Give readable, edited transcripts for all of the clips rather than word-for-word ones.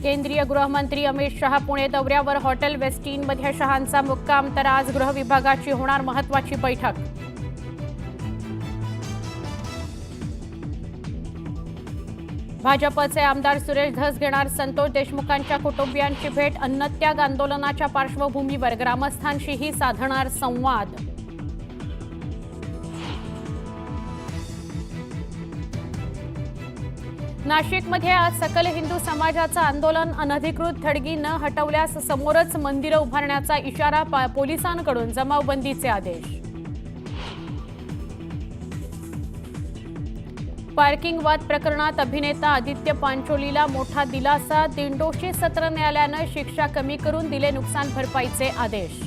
केंद्रीय गृहमंत्री अमित शहा पुणे दौऱ्यावर हॉटेल वेस्टिनमध्ये शहांचा मुक्काम तर आज गृह विभागाची होणार महत्त्वाची बैठक। भाजपचे आमदार सुरेश धस घेणार संतोष देशमुखांच्या कुटुंबियांची भेट। अन्नत्याग आंदोलनाच्या पार्श्वभूमीवर ग्रामस्थांशीही साधणार संवाद। नाशिकमध्ये आज सकल हिंदू समाजाचं आंदोलन। अनधिकृत थडगी न हटवल्यास समोरच मंदिरं उभारण्याचा इशारा। पोलिसांकडून जमावबंदीचे आदेश। पार्किंग वाद प्रकरणात अभिनेता आदित्य पांचोलीला मोठा दिलासा। दिंडोशी सत्र न्यायालयानं शिक्षा कमी करून दिले नुकसान भरपाईचे आदेश।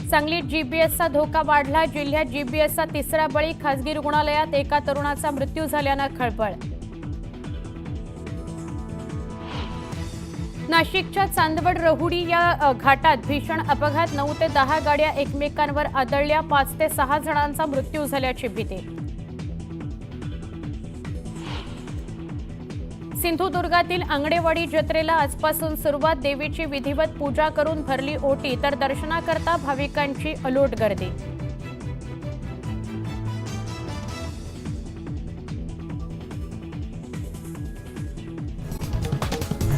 सांगलीत जीबीएसचा धोका वाढला। जिल्ह्यात जीबीएसचा तिसरा बळी। खासगी रुग्णालयात एका तरुणाचा मृत्यू झाल्यानं खळबळ। नाशिकच्या चांदवड रहुडी या घाटात भीषण अपघात। 9 ते 10 गाड्या एकमेकांवर आदळल्या। 5 ते 6 जणांचा मृत्यू झाल्याची भीती। सिंधुदुर्गातील आंगणेवाडी जत्रेला आजपासून सुरुवात। देवीची विधिवत पूजा करून भरली ओटी तर दर्शनाकरता भाविकांची अलोट गर्दी।